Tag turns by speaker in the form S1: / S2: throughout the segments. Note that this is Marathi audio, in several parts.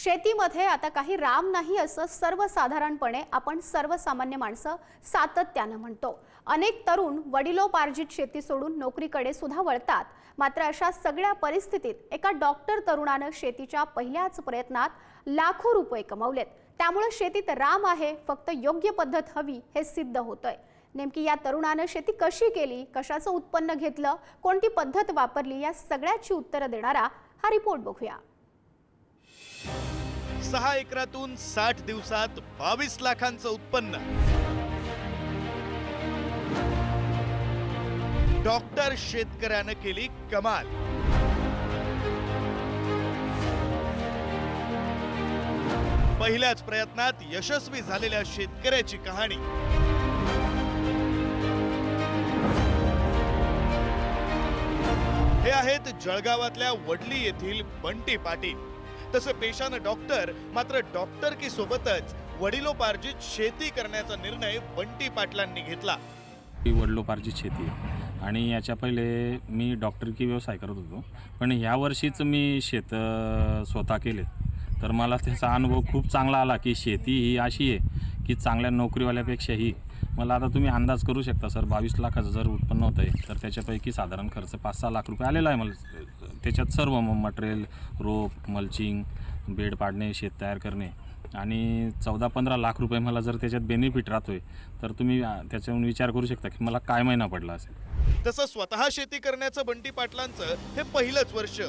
S1: शेतीमध्ये आता काही राम नाही असं सर्वसाधारणपणे आपण सर्वसामान्य माणसं सातत्यानं म्हणतो। अनेक तरुण वडिलोपार्जित शेती सोडून नोकरीकडे सुद्धा वळतात। मात्र अशा सगळ्या परिस्थितीत एका डॉक्टर तरुणानं शेतीच्या पहिल्याच प्रयत्नात लाखो रुपये कमावलेत। त्यामुळे शेतीत राम आहे, फक्त योग्य पद्धत हवी हे सिद्ध होतंय। नेमकी या तरुणानं शेती कशी केली, कशाचं उत्पन्न घेतलं, कोणती पद्धत वापरली, या सगळ्याची उत्तरं देणारा हा रिपोर्ट बघूया।
S2: 6 एकरातून 60 दिवसात 22 लाखांचं उत्पन्न। डॉक्टर शेतकऱ्यानं केली कमाल। पहिल्याच प्रयत्नात यशस्वी झालेल्या शेतकऱ्याची कहाणी। हे आहेत जळगावातल्या वडली येथील बंटी पाटील। तसं पेशानं डॉक्टर, मात्र डॉक्टर की सोबतच वडिलोपार्जित शेती करण्याचा निर्णय बंटी पाटलांनी घेतला।
S3: वडिलोपार्जित शेती आहे आणि याच्या पहिले मी डॉक्टरकी व्यवसाय करत होतो, पण ह्या वर्षीच मी शेत स्वतः केले, तर मला त्याचा अनुभव खूप चांगला आला की शेती ही अशी आहे की चांगल्या नोकरीवाल्यापेक्षाही मला आता तुम्ही अंदाज करू शकता सर, 22 लाखाचं जर उत्पन्न होतं आहे तर त्याच्यापैकी साधारण खर्च 5-6 लाख रुपये आलेला आहे मला। त्याच्यात सर्व मटेरियल, रोप, मल्चिंग, बेड पाडणे, शेत तयार करणे आणि 14-15 लाख रुपये मला जर त्याच्यात बेनिफिट राहतोय, तर तुम्ही त्याच्यावरून विचार करू शकता की मला काय महिना पडला असेल।
S2: तसं स्वतः शेती करण्याचं बंटी पाटलांचं हे पहिलंच वर्ष।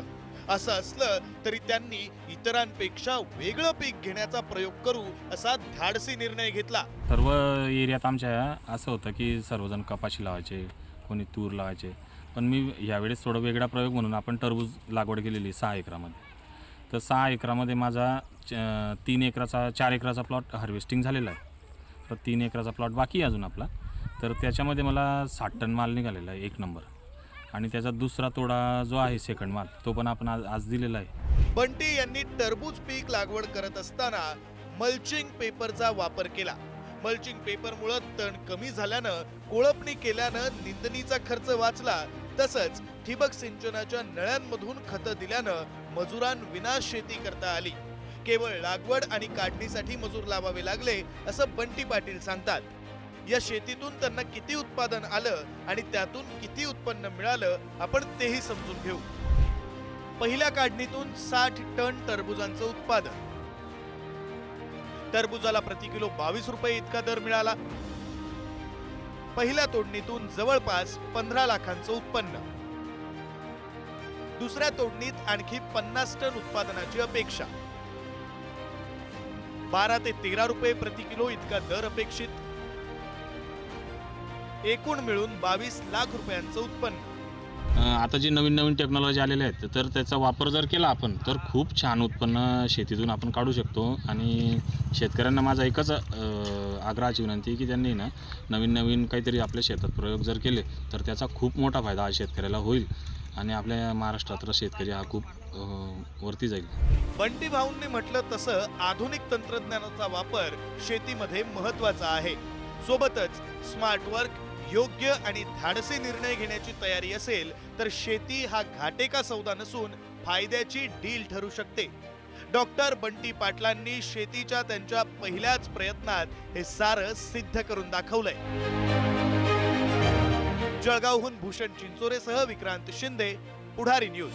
S2: असं असलं तरी त्यांनी इतरांपेक्षा वेगळं पीक घेण्याचा प्रयोग करू असा धाडसी निर्णय घेतला।
S3: सर्व एरियात आमच्या असं होतं की सर्वजण कपाशी लावायचे, कोणी तूर लावायचे, पण मी यावेळेस थोडं वेगळा प्रयोग म्हणून आपण टरबूज लागवड केलेली 6 एकरामध्ये। तर 6 एकरामध्ये माझा 4 एकराचा प्लॉट हार्वेस्टिंग झालेला आहे, तर 3 एकराचा प्लॉट बाकी आहे अजून आपला। तर त्याच्यामध्ये मला 60 टन माल निघालेला आहे, 1 नंबर। आणि त्याचा दुसरा तोडा जो आहे सेकंड माल, तो पण आपण आज दिलेला आहे।
S2: बंटी यांनी टरबूज पीक लागवड करत असताना मल्चिंग पेपरचा वापर केला। मल्चिंग पेपरमुळे तण कमी झाल्यानं, कोळपणी केल्यानं निंदणीचा खर्च वाचला। तसंच ठिबक सिंचनाच्या नळ्यांमधून खतं दिल्यानं मजुरांविना शेती करता आली। केवळ लागवड आणि काढणीसाठी मजूर लावावे लागले असं बंटी पाटील सांगतात। या शेतीतून त्यांना किती उत्पादन आलं आणि त्यातून किती उत्पन्न मिळालं आपण तेही समजून घेऊ। पहिल्या काढणीतून 60 टन टरबुजांचं उत्पादन। टरबुजाला प्रति किलो 22 रुपये इतका दर मिळाला। पहिल्या तोडणीतून जवळपास 15 लाखांचं उत्पन्न। दुसऱ्या तोडणीत आणखी 50 टन उत्पादनाची अपेक्षा। 12 ते 13 रुपये प्रति किलो इतका दर अपेक्षित। एकूण मिळून 22 लाख रुपयांचं उत्पन्न।
S3: आता जी नवीन टेक्नॉलॉजी आलेल्या आहेत, तर त्याचा वापर जर केला आपण तर खूप छान उत्पन्न शेतीतून आपण काढू शकतो। आणि शेतकऱ्यांना माझा एकच आग्रहाची विनंती आहे की त्यांनी नवीन काहीतरी आपल्या शेतात प्रयोग जर केले तर त्याचा खूप मोठा फायदा हा शेतकऱ्याला होईल आणि आपल्या महाराष्ट्रातला शेतकरी हा खूप वरती जाईल।
S2: बंटी भाऊंनी म्हटलं तसं आधुनिक तंत्रज्ञानाचा वापर शेतीमध्ये महत्त्वाचा आहे। सोबतच स्मार्ट वर्क, योग्य आणि धाडसी निर्णय घेण्याची तयारी असेल तर शेती हा घाटेका सौदा नसून फायद्याची डील ठरू शकते। डॉक्टर बंटी पाटलांनी शेतीच्या त्यांच्या पहिल्याच प्रयत्नात हे सारं सिद्ध करून दाखवलंय। जळगावहून भूषण चिंचोरेसह विक्रांत शिंदे, पुढारी न्यूज।